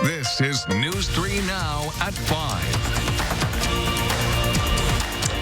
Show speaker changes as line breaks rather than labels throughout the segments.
This is News 3 Now at 5.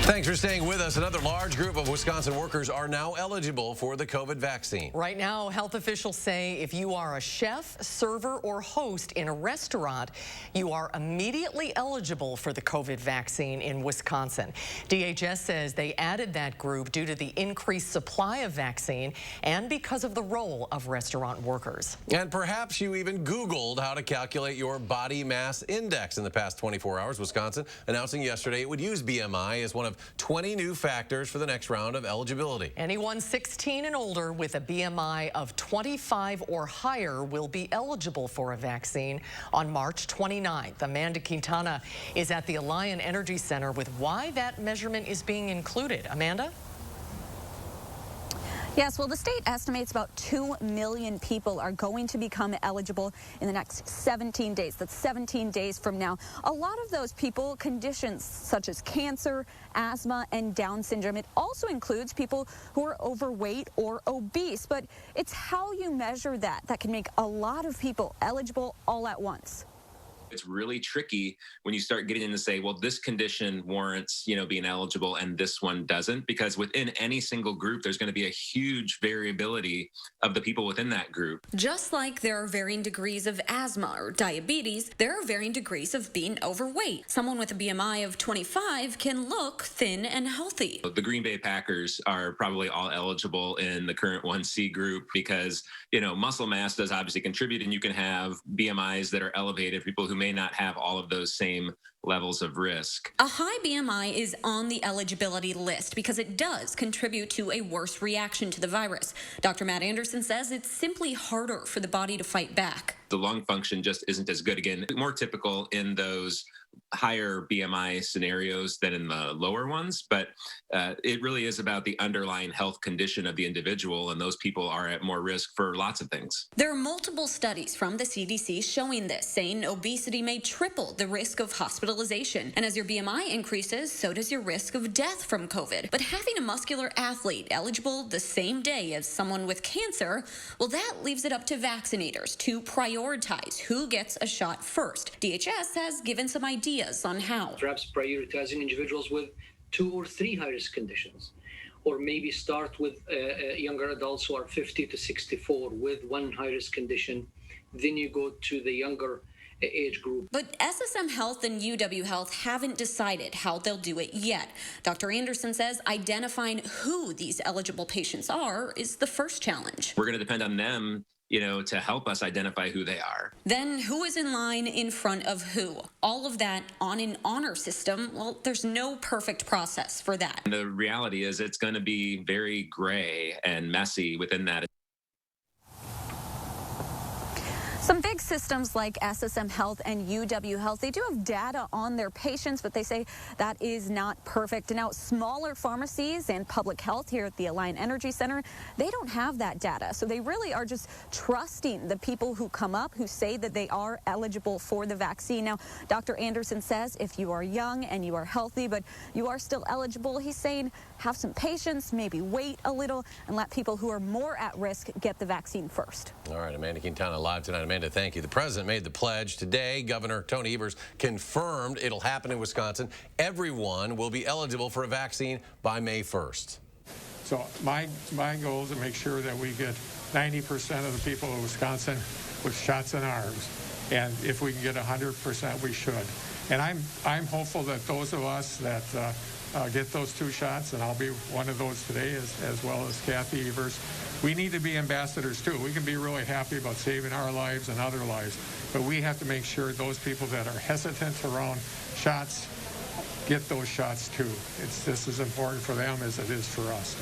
Thanks for staying with us. Another large group of Wisconsin workers are now eligible for the COVID vaccine.
Right now, health officials say if you are a chef, server, or host in a restaurant, you are immediately eligible for the COVID vaccine in Wisconsin. DHS says they added that group due to the increased supply of vaccine and because of the role of restaurant workers.
And perhaps you even Googled how to calculate your body mass index in the past 24 hours. Wisconsin announcing yesterday it would use BMI as one of 20 new factors for the next round of eligibility.
Anyone 16 and older with a BMI of 25 or higher will be eligible for a vaccine on March 29th. Amanda Quintana is at the Alliant Energy Center with why that measurement is being included. Amanda?
Yes, well, the state estimates about 2 million people are going to become eligible in the next 17 days. That's 17 days from now. A lot of those people, conditions such as cancer, asthma, and Down syndrome. It also includes people who are overweight or obese, but it's how you measure that can make a lot of people eligible all at once.
It's really tricky when you start getting into say, well, this condition warrants, being eligible and this one doesn't, because within any single group, there's going to be a huge variability of the people within that group.
Just like there are varying degrees of asthma or diabetes, there are varying degrees of being overweight. Someone with a BMI of 25 can look thin and healthy.
The Green Bay Packers are probably all eligible in the current 1C group because, muscle mass does obviously contribute, and you can have BMIs that are elevated, people who may not have all of those same levels of risk.
A high BMI is on the eligibility list because it does contribute to a worse reaction to the virus. Dr. Matt Anderson says it's simply harder for the body to fight back.
The lung function just isn't as good. Again, more typical in those higher BMI scenarios than in the lower ones, but it really is about the underlying health condition of the individual, and those people are at more risk for lots of things.
There are multiple studies from the CDC showing this, saying obesity may triple the risk of hospitalization, and as your BMI increases, so does your risk of death from COVID. But having a muscular athlete eligible the same day as someone with cancer, well, that leaves it up to vaccinators to prioritize who gets a shot first. DHS has given some ideas on how.
Perhaps prioritizing individuals with 2 or 3 high-risk conditions, or maybe start with younger adults who are 50 to 64 with 1 high-risk condition. Then you go to the younger age group.
But SSM Health and UW Health haven't decided how they'll do it yet. Dr. Anderson says identifying who these eligible patients are is the first challenge.
We're going to depend on them to help us identify who they are.
Then who is in line in front of who? All of that on an honor system, well, there's no perfect process for that.
And the reality is it's going to be very gray and messy within that.
Some big systems like SSM Health and UW Health, they do have data on their patients, but they say that is not perfect. And now smaller pharmacies and public health here at the Alliant Energy Center, they don't have that data. So they really are just trusting the people who come up who say that they are eligible for the vaccine. Now, Dr. Anderson says if you are young and you are healthy, but you are still eligible, he's saying have some patience, maybe wait a little, and let people who are more at risk get the vaccine first.
All right, Amanda Quintana live tonight. Amanda, thank you. The president made the pledge today. Governor Tony Evers confirmed it'll happen in Wisconsin. Everyone will be eligible for a vaccine by May 1st.
So my goal is to make sure that we get 90% of the people of Wisconsin with shots in arms. And if we can get 100%, we should. And I'm hopeful that those of us that get those 2 shots, and I'll be one of those today, as well as Kathy Evers. We need to be ambassadors too. We can be really happy about saving our lives and other lives, but we have to make sure those people that are hesitant around shots get those shots too. It's just as important for them as it is for us.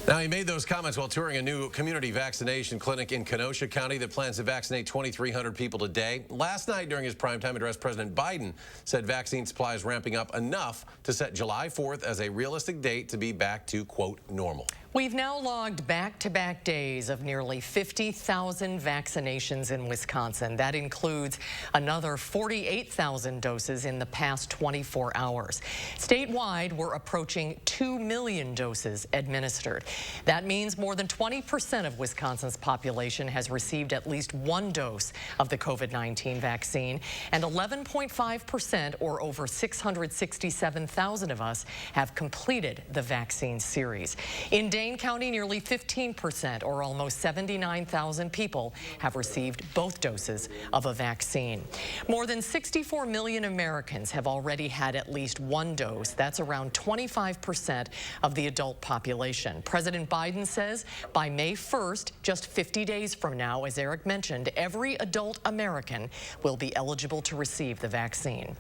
Now, he made those comments while touring a new community vaccination clinic in Kenosha County that plans to vaccinate 2,300 people today. Last night during his primetime address, President Biden said vaccine supply is ramping up enough to set July 4th as a realistic date to be back to, quote, normal.
We've now logged back-to-back days of nearly 50,000 vaccinations in Wisconsin. That includes another 48,000 doses in the past 24 hours. Statewide, we're approaching 2 million doses administered. That means more than 20% of Wisconsin's population has received at least one dose of the COVID-19 vaccine, and 11.5%, or over 667,000 of us, have completed the vaccine series. In Dane County, nearly 15%, or almost 79,000 people, have received both doses of a vaccine. More than 64 million Americans have already had at least one dose. That's around 25% of the adult population. President Biden says by May 1st, just 50 days from now, as Eric mentioned, every adult American will be eligible to receive the vaccine.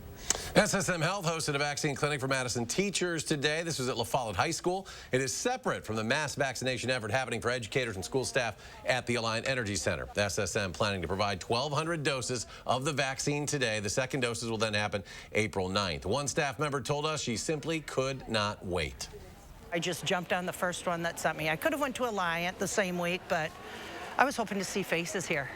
SSM Health hosted a vaccine clinic for Madison teachers today. This was at La Follette High School. It is separate from the mass vaccination effort happening for educators and school staff at the Alliant Energy Center. SSM planning to provide 1,200 doses of the vaccine today. The second doses will then happen April 9th. One staff member told us she simply could not wait.
I just jumped on the first one that sent me. I could have went to Alliant the same week, but I was hoping to see faces here.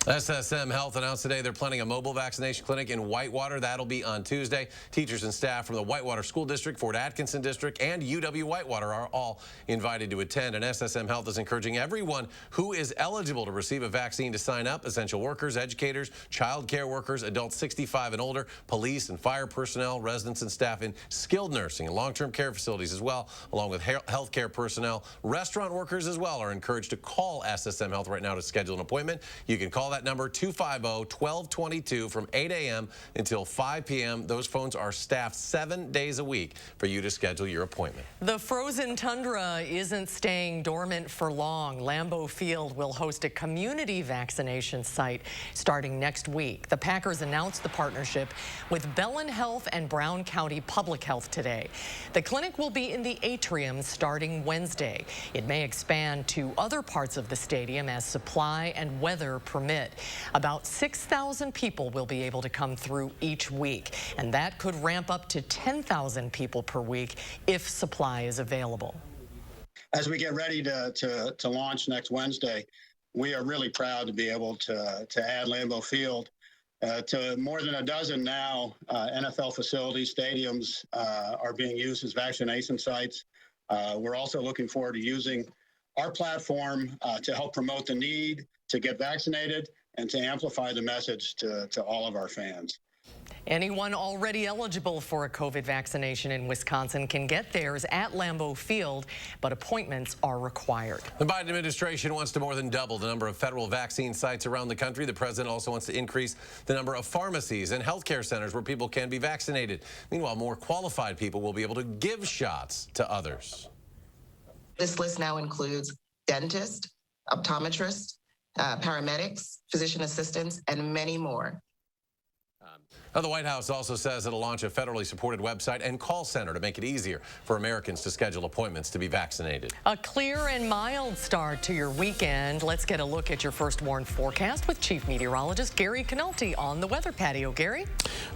SSM Health announced today they're planning a mobile vaccination clinic in Whitewater. That'll be on Tuesday. Teachers and staff from the Whitewater School District, Fort Atkinson District, and UW Whitewater are all invited to attend. And SSM Health is encouraging everyone who is eligible to receive a vaccine to sign up: essential workers, educators, child care workers, adults 65 and older, police and fire personnel, residents and staff in skilled nursing and long-term care facilities as well, along with healthcare personnel. Restaurant workers as well are encouraged to call SSM Health right now to schedule an appointment. You can call that number 250-1222 from 8 a.m. until 5 p.m. Those phones are staffed 7 days a week for you to schedule your appointment.
The frozen tundra isn't staying dormant for long. Lambeau Field will host a community vaccination site starting next week. The Packers announced the partnership with Bellin Health and Brown County Public Health today. The clinic will be in the atrium starting Wednesday. It may expand to other parts of the stadium as supply and weather permit. About 6,000 people will be able to come through each week, and that could ramp up to 10,000 people per week if supply is available.
As we get ready to launch next Wednesday, we are really proud to be able to add Lambeau Field to more than a dozen now. NFL facilities, stadiums are being used as vaccination sites. We're also looking forward to using our platform to help promote the need to get vaccinated and to amplify the message to all of our fans.
Anyone already eligible for a COVID vaccination in Wisconsin can get theirs at Lambeau Field, but appointments are required.
The Biden administration wants to more than double the number of federal vaccine sites around the country. The president also wants to increase the number of pharmacies and healthcare centers where people can be vaccinated. Meanwhile, more qualified people will be able to give shots to others.
This list now includes dentists, optometrists, paramedics, physician assistants, and many more.
Now, the White House also says it'll launch a federally supported website and call center to make it easier for Americans to schedule appointments to be vaccinated.
A clear and mild start to your weekend. Let's get a look at your first warned forecast with Chief Meteorologist Gary Canulti on the weather patio. Gary?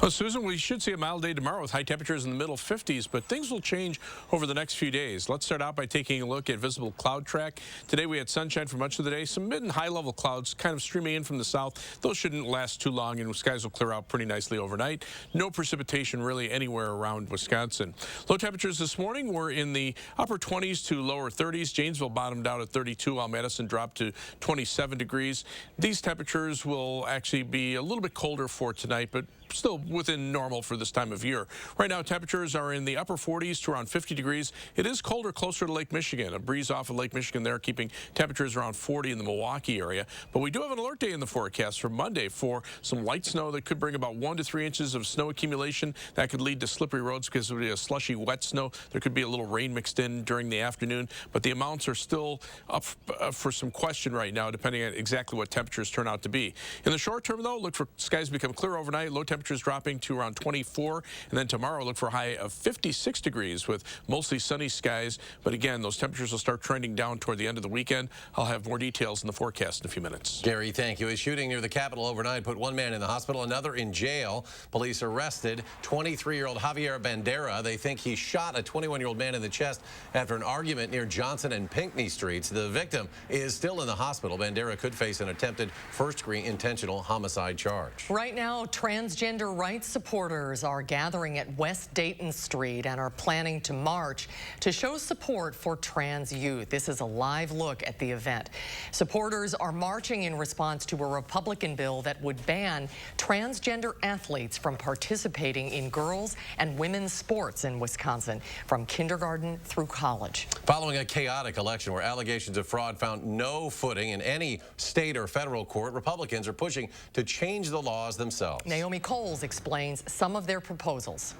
Well, Susan, we should see a mild day tomorrow with high temperatures in the middle 50s, but things will change over the next few days. Let's start out by taking a look at visible cloud track. Today we had sunshine for much of the day. Some mid and high level clouds kind of streaming in from the south. Those shouldn't last too long, and skies will clear out pretty nicely overnight. No precipitation really anywhere around Wisconsin. Low temperatures this morning were in the upper 20s to lower 30s. Janesville bottomed out at 32, while Madison dropped to 27 degrees. These temperatures will actually be a little bit colder for tonight, but still within normal for this time of year. Right now, temperatures are in the upper 40s to around 50 degrees. It is colder closer to Lake Michigan. A breeze off of Lake Michigan there, keeping temperatures around 40 in the Milwaukee area. But we do have an alert day in the forecast for Monday for some light snow that could bring about 1 to 3 inches of snow accumulation. That could lead to slippery roads because it would be a slushy, wet snow. There could be a little rain mixed in during the afternoon, but the amounts are still up for some question right now, depending on exactly what temperatures turn out to be. In the short term, though, look for skies to become clear overnight. Low temperatures dropping to around 24, and then tomorrow look for a high of 56 degrees with mostly sunny skies. But again, those temperatures will start trending down toward the end of the weekend. I'll have more details in the forecast in a few minutes.
Gary, thank you. A shooting near the Capitol overnight put one man in the hospital, another in jail. hospital. Police arrested 23-year-old Javier Bandera. They think he shot a 21-year-old man in the chest after an argument near Johnson and Pinckney Streets. The victim is still in the hospital. Bandera could face an attempted first-degree intentional homicide charge.
Right now, transgender rights supporters are gathering at West Dayton Street and are planning to march to show support for trans youth. This is a live look at the event. Supporters are marching in response to a Republican bill that would ban transgender athletes from participating in girls' and women's sports in Wisconsin from kindergarten through college.
Following a chaotic election where allegations of fraud found no footing in any state or federal court, Republicans are pushing to change the laws themselves.
Naomi Coles explains some of their proposals.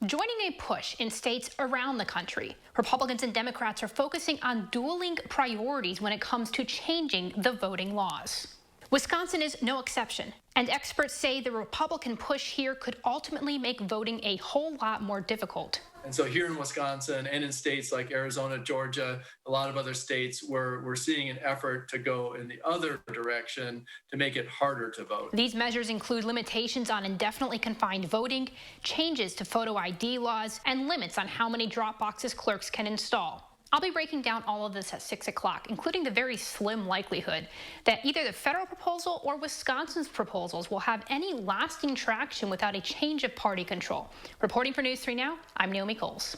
Joining a push in states around the country, Republicans and Democrats are focusing on dueling priorities when it comes to changing the voting laws. Wisconsin is no exception, and experts say the Republican push here could ultimately make voting a whole lot more difficult.
And so here in Wisconsin and in states like Arizona, Georgia, a lot of other states, we're seeing an effort to go in the other direction to make it harder to vote.
These measures include limitations on indefinitely confined voting, changes to photo ID laws, and limits on how many drop boxes clerks can install. I'll be breaking down all of this at 6 o'clock, including the very slim likelihood that either the federal proposal or Wisconsin's proposals will have any lasting traction without a change of party control. Reporting for News 3 Now, I'm Naomi Coles.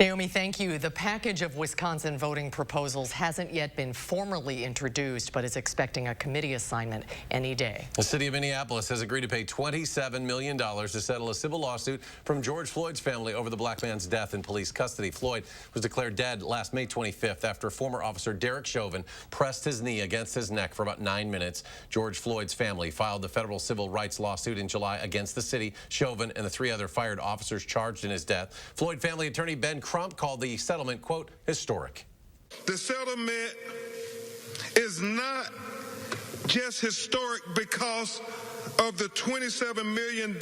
Naomi, thank you. The package of Wisconsin voting proposals hasn't yet been formally introduced, but is expecting a committee assignment any day.
The city of Minneapolis has agreed to pay $27 million to settle a civil lawsuit from George Floyd's family over the black man's death in police custody. Floyd was declared dead last May 25th after former officer Derek Chauvin pressed his knee against his neck for about 9 minutes. George Floyd's family filed the federal civil rights lawsuit in July against the city, Chauvin, and the 3 other fired officers charged in his death. Floyd family attorney Ben Crump called the settlement, quote, historic.
The settlement is not just historic because of the $27 million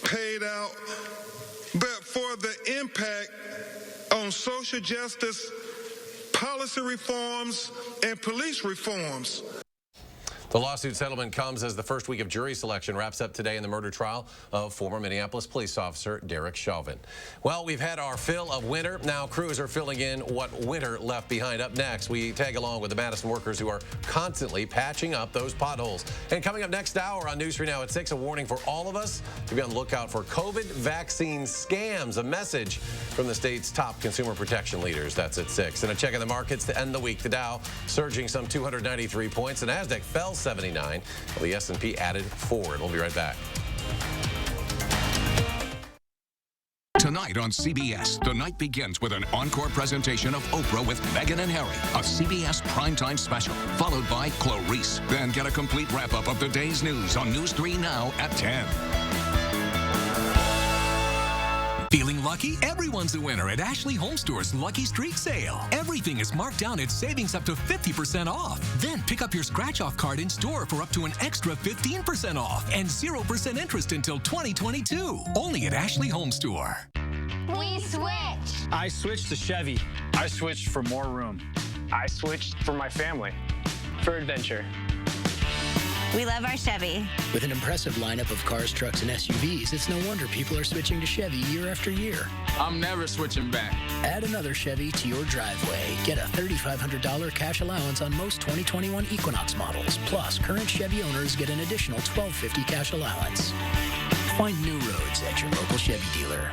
paid out, but for the impact on social justice, policy reforms, and police reforms.
The lawsuit settlement comes as the first week of jury selection wraps up today in the murder trial of former Minneapolis police officer Derek Chauvin. Well, we've had our fill of winter. Now crews are filling in what winter left behind. Up next, we tag along with the Madison workers who are constantly patching up those potholes. And coming up next hour on News 3 Now at 6, a warning for all of us to be on the lookout for COVID vaccine scams. A message from the state's top consumer protection leaders. That's at 6. And a check on the markets to end the week. The Dow surging some 293 points. The Nasdaq fell 79. Well, the S&P added 4. And we'll be right back.
Tonight on CBS, the night begins with an encore presentation of Oprah with Meghan and Harry, a CBS primetime special, followed by Clarice. Then get a complete wrap-up of the day's news on News 3 Now at 10.
Feeling lucky? Everyone's a winner at Ashley Home Store's Lucky Streak Sale. Everything is marked down at savings up to 50% off. Then pick up your scratch-off card in store for up to an extra 15% off and 0% interest until 2022. Only at Ashley Home Store.
We switched.
I switched to Chevy.
I switched for more room.
I switched for my family. For adventure.
We love our Chevy.
With an impressive lineup of cars, trucks, and SUVs, it's no wonder people are switching to Chevy year after year.
I'm never switching back.
Add another Chevy to your driveway. Get a $3,500 cash allowance on most 2021 Equinox models. Plus, current Chevy owners get an additional $1,250 cash allowance. Find new roads at your local Chevy dealer.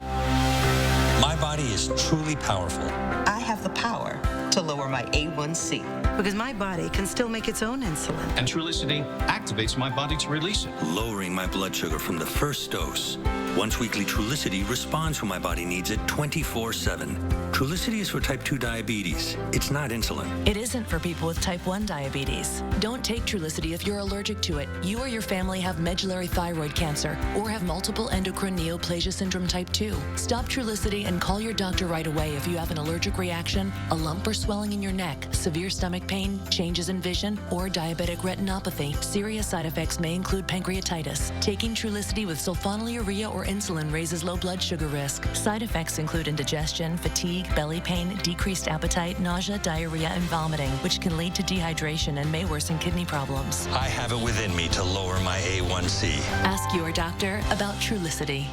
My body is truly powerful.
I have the power to lower my A1C because my body can still make its own insulin.
And Trulicity activates my body to release it, lowering my blood sugar from the first dose. Once weekly Trulicity responds when my body needs it 24/7. Trulicity is for type 2 diabetes. It's not insulin.
It isn't for people with type 1 diabetes. Don't take Trulicity if you're allergic to it. You or your family have medullary thyroid cancer or have multiple endocrine neoplasia syndrome type 2. Stop Trulicity and call your doctor right away if you have an allergic reaction, a lump or swelling in your neck, severe stomach pain, changes in vision, or diabetic retinopathy. Serious side effects may include pancreatitis. Taking Trulicity with sulfonylurea or insulin raises low blood sugar risk. Side effects include indigestion, fatigue, belly pain, decreased appetite, nausea, diarrhea, and vomiting, which can lead to dehydration and may worsen kidney problems.
I have it within me to lower my A1C.
Ask your doctor about Trulicity.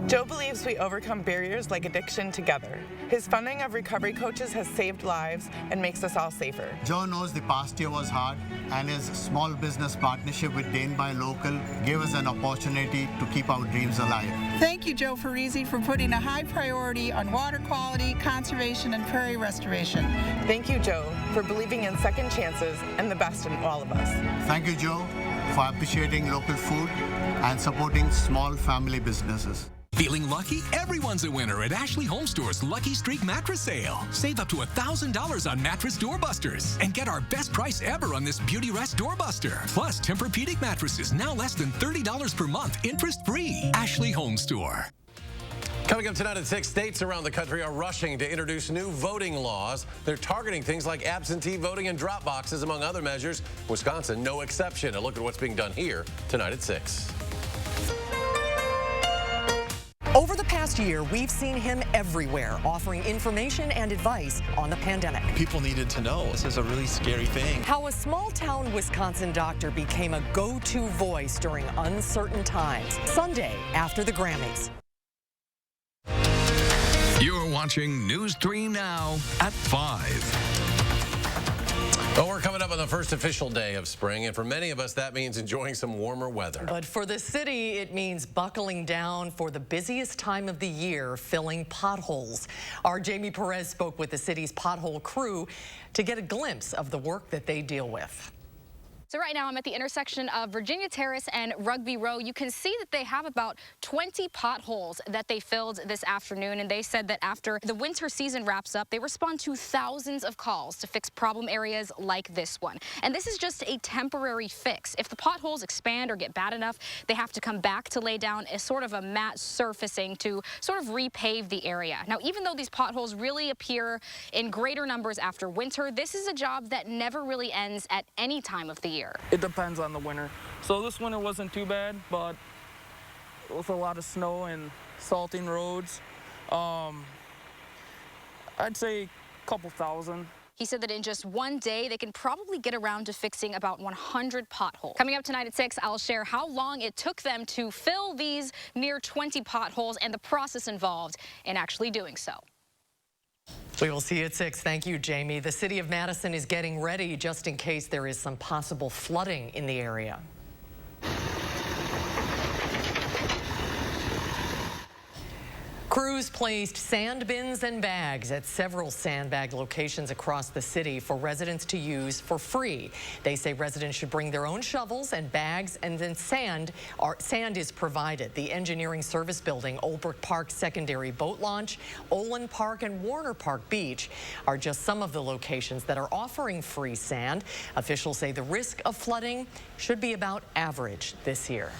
Joe believes we overcome barriers like addiction together. His funding of recovery coaches has saved lives and makes us all safer.
Joe knows the past year was hard, and his small business partnership with Dane by Local gave us an opportunity to keep our dreams alive.
Thank you, Joe Farisi, for putting a high priority on water quality, conservation, and prairie restoration.
Thank you, Joe, for believing in second chances and the best in all of us.
Thank you, Joe, for appreciating local food and supporting small family businesses.
Feeling lucky? Everyone's a winner at Ashley Home Store's Lucky Streak Mattress Sale. Save up to $1,000 on mattress doorbusters and get our best price ever on this Beauty Rest doorbuster. Plus, Tempur-Pedic mattresses now less than $30 per month, interest-free. Ashley Home Store.
Coming up tonight at 6, states around the country are rushing to introduce new voting laws. They're targeting things like absentee voting and drop boxes, among other measures. Wisconsin, no exception. A look at what's being done here tonight at 6.
Over the past year, we've seen him everywhere, offering information and advice on the pandemic.
People needed to know this is a really scary thing.
How a small-town Wisconsin doctor became a go-to voice during uncertain times. Sunday after the Grammys.
You're watching News 3 Now at 5.
Well, we're coming up on the first official day of spring, and for many of us, that means enjoying some warmer weather.
But for the city, it means buckling down for the busiest time of the year, filling potholes. Our Jamie Perez spoke with the city's pothole crew to get a glimpse of the work that they deal with.
So right now I'm at the intersection of Virginia Terrace and Rugby Row. You can see that they have about 20 potholes that they filled this afternoon, and they said that after the winter season wraps up, they respond to thousands of calls to fix problem areas like this one. And this is just a temporary fix. If the potholes expand or get bad enough, they have to come back to lay down a sort of a matte surfacing to sort of repave the area. Now, even though these potholes really appear in greater numbers after winter, this is a job that never really ends at any time of the year.
It depends on the winter. So this winter wasn't too bad, but with a lot of snow and salting roads, I'd say a couple thousand.
He said that in just one day, they can probably get around to fixing about 100 potholes. Coming up tonight at 6, I'll share how long it took them to fill these near 20 potholes and the process involved in actually doing so.
We will see you at 6. Thank you, Jamie. The city of Madison is getting ready just in case there is some possible flooding in the area. Crews placed sand bins and bags at several sandbag locations across the city for residents to use for free. They say residents should bring their own shovels and bags, and then sand is provided. The Engineering Service Building, Oldbrook Park Secondary Boat Launch, Olin Park, and Warner Park Beach are just some of the locations that are offering free sand. Officials say the risk of flooding should be about average this year.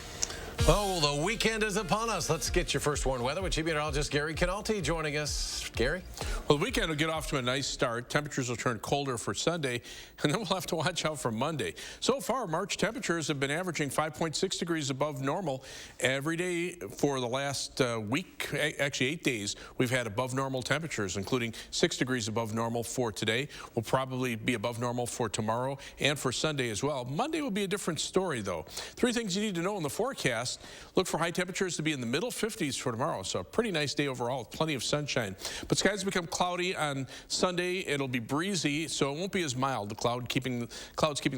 Oh, the weekend is upon us. Let's get your first warned weather with Chief Meteorologist Gary Canalti joining us. Gary?
Well, the weekend will get off to a nice start. Temperatures will turn colder for Sunday, and then we'll have to watch out for Monday. So far, March temperatures have been averaging 5.6 degrees above normal every day for the last week. Actually, 8 days, we've had above normal temperatures, including 6 degrees above normal for today. Will probably be above normal for tomorrow and for Sunday as well. Monday will be a different story, though. 3 things you need to know in the forecast. Look for high temperatures to be in the middle 50s for tomorrow, so a pretty nice day overall, plenty of sunshine. But skies become cloudy on Sunday. It'll be breezy, so it won't be as mild. The clouds keeping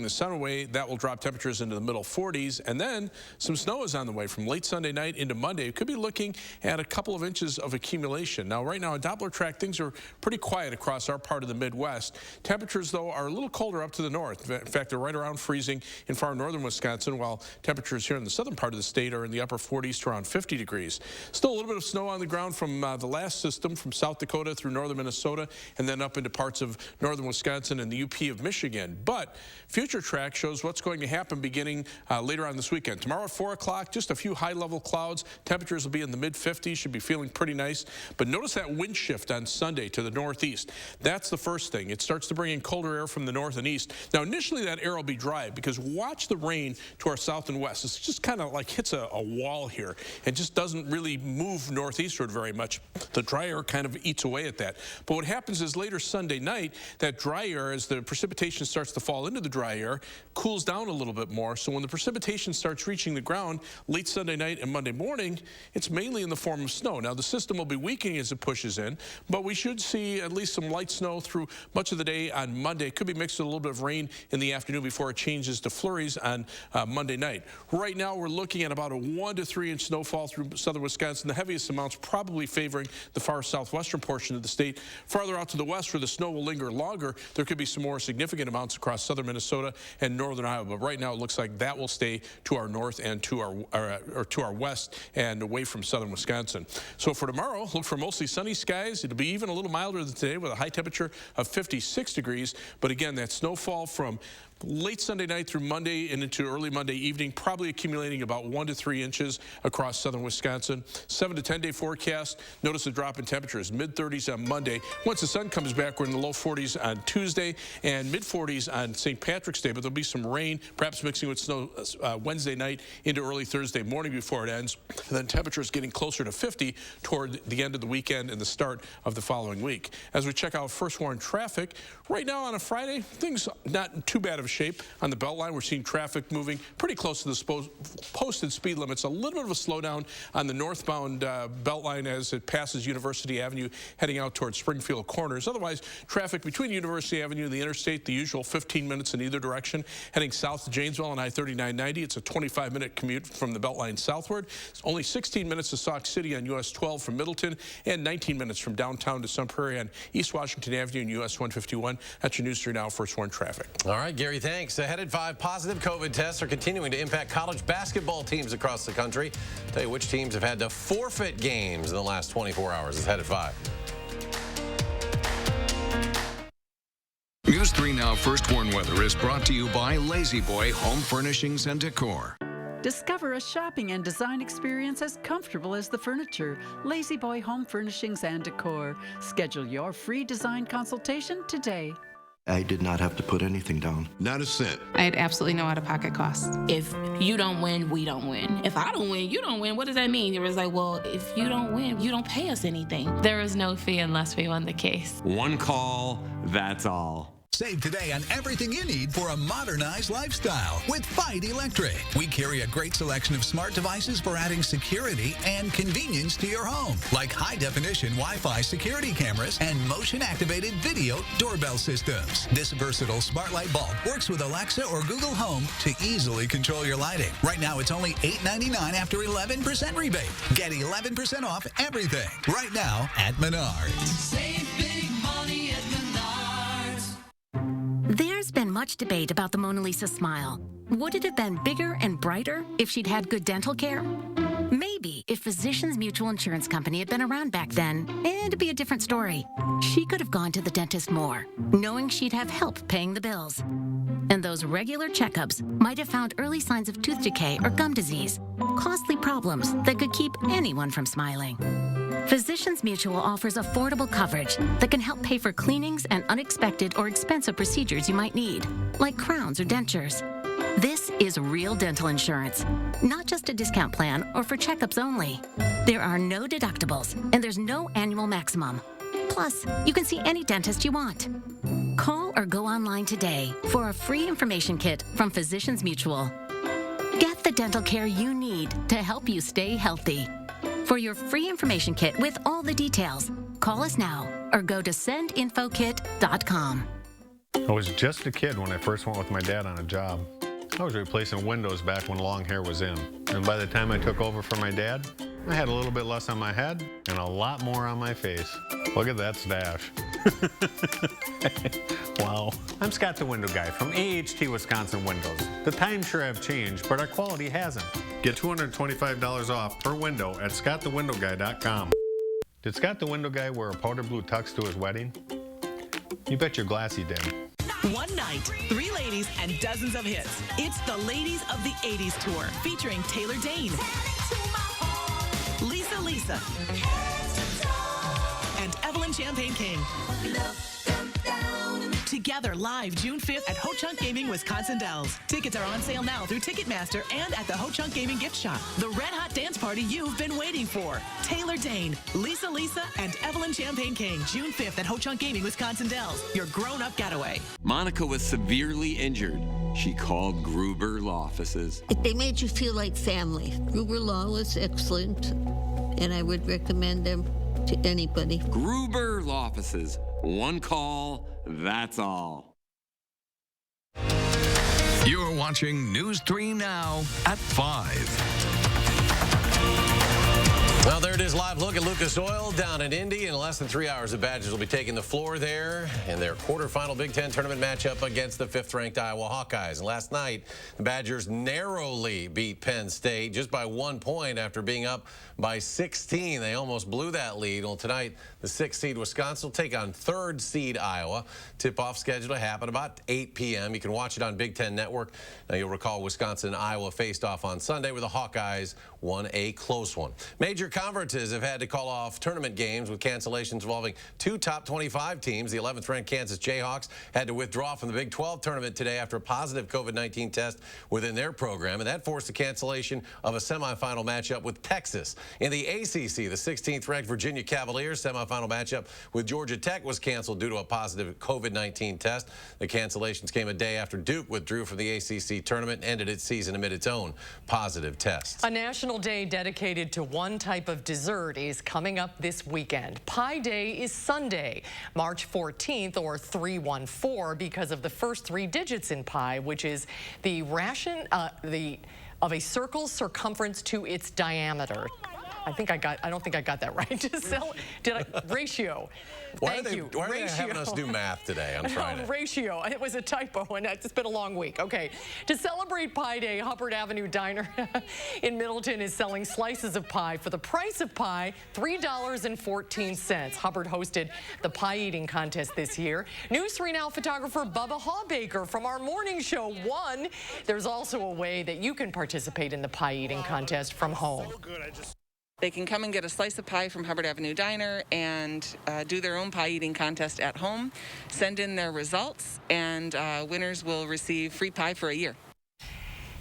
the sun away. That will drop temperatures into the middle 40s, and then some snow is on the way from late Sunday night into Monday. It could be looking at a couple of inches of accumulation. Now, right now, on Doppler track, things are pretty quiet across our part of the Midwest. Temperatures, though, are a little colder up to the north. In fact, they're right around freezing in far northern Wisconsin, while temperatures here in the southern part of the state state are in the upper 40s to around 50 degrees. Still a little bit of snow on the ground from the last system from South Dakota through northern Minnesota and then up into parts of northern Wisconsin and the UP of Michigan. But future track shows what's going to happen beginning later on this weekend. Tomorrow at 4 o'clock, just a few high-level clouds. Temperatures will be in the mid-50s, should be feeling pretty nice. But notice that wind shift on Sunday to the northeast. That's the first thing. It starts to bring in colder air from the north and east. Now, initially, that air will be dry because watch the rain to our south and west. It's just kind of like hits a wall here and just doesn't really move northeastward very much. The dry air kind of eats away at that. But what happens is later Sunday night, that dry air, as the precipitation starts to fall into the dry air, cools down a little bit more. So when the precipitation starts reaching the ground late Sunday night and Monday morning, it's mainly in the form of snow. Now, the system will be weakening as it pushes in, but we should see at least some light snow through much of the day on Monday. It could be mixed with a little bit of rain in the afternoon before it changes to flurries on Monday night. Right now, we're looking at about a 1 to 3 inch snowfall through southern Wisconsin. The heaviest amounts probably favoring the far southwestern portion of the state. Farther out to the west, where the snow will linger longer, there could be some more significant amounts across southern Minnesota and northern Iowa. But right now, it looks like that will stay to our north and to our west and away from southern Wisconsin. So for tomorrow, look for mostly sunny skies. It'll be even a little milder than today with a high temperature of 56 degrees. But again, that snowfall from late Sunday night through Monday and into early Monday evening, probably accumulating about 1 to 3 inches across southern Wisconsin. 7 to 10 day forecast. Notice a drop in temperatures, mid-30s on Monday. Once the sun comes back, we're in the low 40s on Tuesday and mid-40s on St. Patrick's Day, but there'll be some rain, perhaps mixing with snow Wednesday night into early Thursday morning before it ends. And then temperatures getting closer to 50 toward the end of the weekend and the start of the following week. As we check out first warn traffic, right now on a Friday, things not too bad of shape on the Beltline. We're seeing traffic moving pretty close to the posted speed limits. A little bit of a slowdown on the northbound Beltline as it passes University Avenue heading out towards Springfield Corners. Otherwise, traffic between University Avenue and the interstate, the usual 15 minutes in either direction. Heading south to Janesville on I-3990, it's a 25-minute commute from the Beltline southward. It's only 16 minutes to Sauk City on US 12 from Middleton and 19 minutes from downtown to Sun Prairie on East Washington Avenue and US 151. That's your News 3 Now First Warn traffic.
All right, Gary, thanks. Ahead at 5, positive COVID tests are continuing to impact college basketball teams across the country. Tell you which teams have had to forfeit games in the last 24 hours. It's Ahead at 5.
News 3 Now First Warn Weather is brought to you by Lazy Boy Home Furnishings and Decor.
Discover a shopping and design experience as comfortable as the furniture. Lazy Boy Home Furnishings and Decor. Schedule your free design consultation today.
I did not have to put anything down.
Not a cent.
I had absolutely no out-of-pocket costs.
If you don't win, we don't win. If I don't win, you don't win. What does that mean? It was like, well, if you don't win, you don't pay us anything.
There was no fee unless we won the case.
One call, that's all.
Save today on everything you need for a modernized lifestyle with Fight Electric. We carry a great selection of smart devices for adding security and convenience to your home, like high-definition Wi-Fi security cameras and motion-activated video doorbell systems. This versatile smart light bulb works with Alexa or Google Home to easily control your lighting. Right now, it's only $8.99 after 11% rebate. Get 11% off everything right now at Menards.
Save big money at Menards.
There's been much debate about the Mona Lisa smile. Would it have been bigger and brighter if she'd had good dental care? Maybe if Physicians Mutual Insurance Company had been around back then, it'd be a different story. She could have gone to the dentist more, knowing she'd have help paying the bills. And those regular checkups might have found early signs of tooth decay or gum disease, costly problems that could keep anyone from smiling. Physicians Mutual offers affordable coverage that can help pay for cleanings and unexpected or expensive procedures you might need, like crowns or dentures. This is real dental insurance, not just a discount plan or for checkups only. There are no deductibles, and there's no annual maximum. Plus, you can see any dentist you want. Call or go online today for a free information kit from Physicians Mutual. Get the dental care you need to help you stay healthy. For your free information kit with all the details, call us now or go to sendinfokit.com.
I was just a kid when I first went with my dad on a job. I was replacing windows back when long hair was in. And by the time I took over for my dad, I had a little bit less on my head and a lot more on my face. Look at that stash. Wow. I'm Scott the Window Guy from AHT Wisconsin Windows. The times sure have changed, but our quality hasn't. Get $225 off per window at scottthewindowguy.com. Did Scott the Window Guy wear a powder blue tux to his wedding? You bet your glass he did.
One night, 3 ladies, and dozens of hits. It's the Ladies of the 80s Tour, featuring Taylor Dayne, Lisa, and Evelyn Champagne King. Together live June 5th at Ho-Chunk Gaming Wisconsin Dells. Tickets are on sale now through Ticketmaster and at the Ho-Chunk Gaming gift shop. The red hot dance party you've been waiting for. Taylor Dayne, Lisa, and Evelyn Champagne King. June 5th at Ho-Chunk Gaming Wisconsin Dells. Your grown-up getaway.
Monica was severely injured. She called Gruber Law Offices.
They made you feel like family. Gruber Law was excellent, and I would recommend them to anybody.
Gruber Law Offices. One call, that's all.
You're watching News 3 Now at 5.
Well, there it is, live look at Lucas Oil down in Indy. In less than 3 hours, the Badgers will be taking the floor there in their quarterfinal Big Ten tournament matchup against the 5th-ranked Iowa Hawkeyes. And last night, the Badgers narrowly beat Penn State just by 1 point after being up by 16. They almost blew that lead. Well, tonight, the 6th seed Wisconsin will take on 3rd seed Iowa. Tip-off scheduled to happen about 8 p.m. You can watch it on Big Ten Network. Now, you'll recall Wisconsin and Iowa faced off on Sunday where the Hawkeyes won a close one. Major conferences have had to call off tournament games with cancellations involving 2 top 25 teams. The 11th-ranked Kansas Jayhawks had to withdraw from the Big 12 tournament today after a positive COVID-19 test within their program, and that forced the cancellation of a semifinal matchup with Texas. In the ACC, the 16th-ranked Virginia Cavaliers semifinal matchup with Georgia Tech was canceled due to a positive COVID-19 test. The cancellations came a day after Duke withdrew from the ACC tournament and ended its season amid its own positive tests.
A national day dedicated to one type of dessert is coming up this weekend. Pie Day is Sunday, March 14th, or 314, because of the first 3 digits in pi, which is the ration of a circle's circumference to its diameter. I don't think I got that right. Ratio.
Why are they having us do math today on Friday?
Ratio. It was a typo, and it's been a long week. Okay. To celebrate Pie Day, Hubbard Avenue Diner in Middleton is selling slices of pie for the price of pie, $3.14. Hubbard hosted the pie eating contest this year. News 3 Now photographer Bubba Hawbaker from our morning show won. There's also a way that you can participate in the pie eating contest from home.
They can come and get a slice of pie from Hubbard Avenue Diner and do their own pie eating contest at home, send in their results, and winners will receive free pie for a year.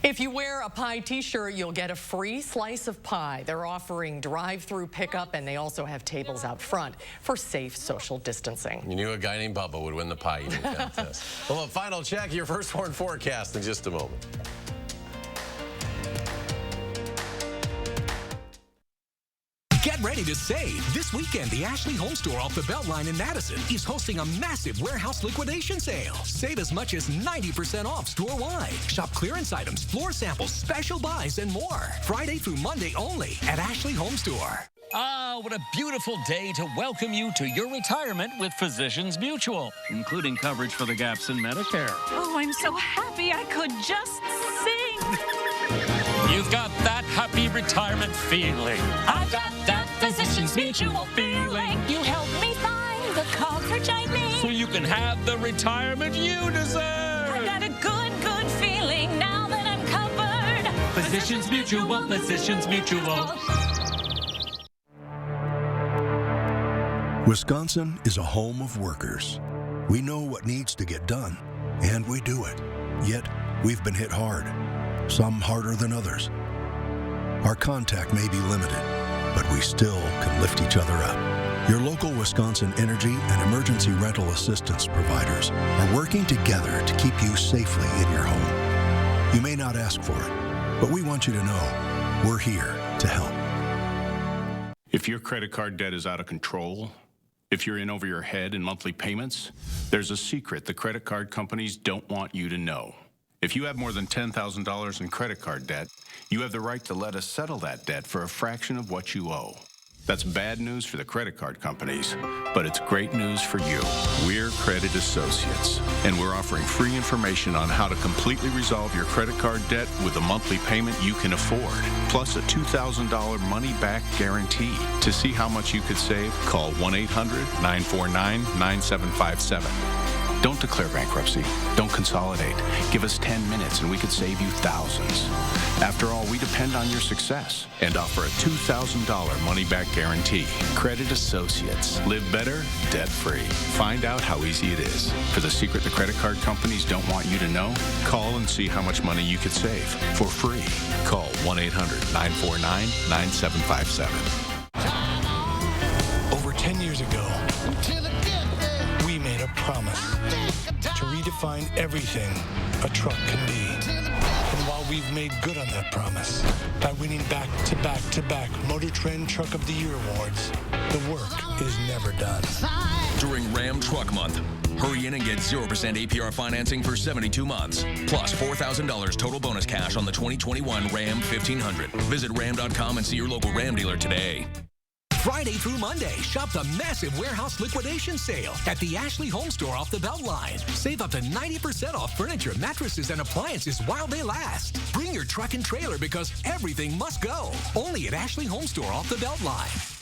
If you wear a pie t-shirt, you'll get a free slice of pie. They're offering drive-through pickup, and they also have tables out front for safe social distancing.
You knew a guy named Bubba would win the pie eating contest. Well, a final check, your first horn forecast in just a moment.
Get ready to save. This weekend, the Ashley Home Store off the Beltline in Madison is hosting a massive warehouse liquidation sale. Save as much as 90% off store-wide. Shop clearance items, floor samples, special buys, and more. Friday through Monday only at Ashley Home Store.
Ah, what a beautiful day to welcome you to your retirement with Physicians Mutual, including coverage for the gaps in Medicare.
Oh, I'm so happy I could just sing.
You've got that happy retirement feeling.
I've got that Physicians Mutual feeling. You help me find the coverage I need,
so you can have the retirement you deserve.
I got a good feeling now that I'm covered.
Physicians Mutual, Physicians Mutual.
Wisconsin is a home of workers. We know what needs to get done, and we do it. Yet, we've been hit hard, some harder than others. Our contact may be limited, but we still can lift each other up. Your local Wisconsin energy and emergency rental assistance providers are working together to keep you safely in your home. You may not ask for it, but we want you to know we're here to help.
If your credit card debt is out of control, if you're in over your head in monthly payments, there's a secret the credit card companies don't want you to know. If you have more than $10,000 in credit card debt, you have the right to let us settle that debt for a fraction of what you owe. That's bad news for the credit card companies, but it's great news for you. We're Credit Associates, and we're offering free information on how to completely resolve your credit card debt with a monthly payment you can afford, plus a $2,000 money-back guarantee. To see how much you could save, call 1-800-949-9757. Don't declare bankruptcy. Don't consolidate. Give us 10 minutes and we could save you thousands. After all, we depend on your success and offer a $2,000 money-back guarantee. Credit Associates. Live better, debt-free. Find out how easy it is. For the secret the credit card companies don't want you to know, call and see how much money you could save for free. Call 1-800-949-9757.
Over 10 years ago, we made a promise to redefine everything a truck can be. And while we've made good on that promise by winning back-to-back-to-back Motor Trend Truck of the Year awards, the work is never done.
During Ram Truck Month, hurry in and get 0% APR financing for 72 months, plus $4,000 total bonus cash on the 2021 Ram 1500. Visit ram.com and see your local Ram dealer today.
Friday through Monday, shop the massive warehouse liquidation sale at the Ashley Home Store off the Beltline. Save up to 90% off furniture, mattresses, and appliances while they last. Bring your truck and trailer because everything must go. Only at Ashley Home Store off the Beltline.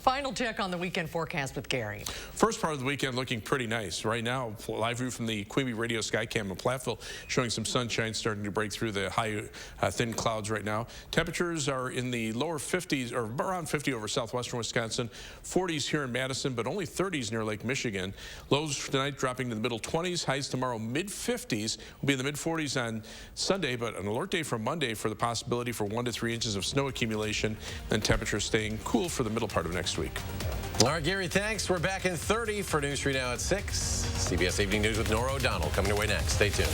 Final check on the weekend forecast with Gary.
First part of the weekend looking pretty nice. Right now, live view from the Queeby Radio Skycam in Platteville, showing some sunshine starting to break through the high, thin clouds right now. Temperatures are in the lower 50s, or around 50 over southwestern Wisconsin, 40s here in Madison, but only 30s near Lake Michigan. Lows tonight dropping to the middle 20s, highs tomorrow mid-50s. Will be in the mid-40s on Sunday, but an alert day for Monday for the possibility for 1 to 3 inches of snow accumulation, then temperatures staying cool for the middle part of next week.
All right, Gary, thanks. We're back in 30 for News 3 Now at 6. CBS Evening News with Nora O'Donnell coming your way next. Stay tuned.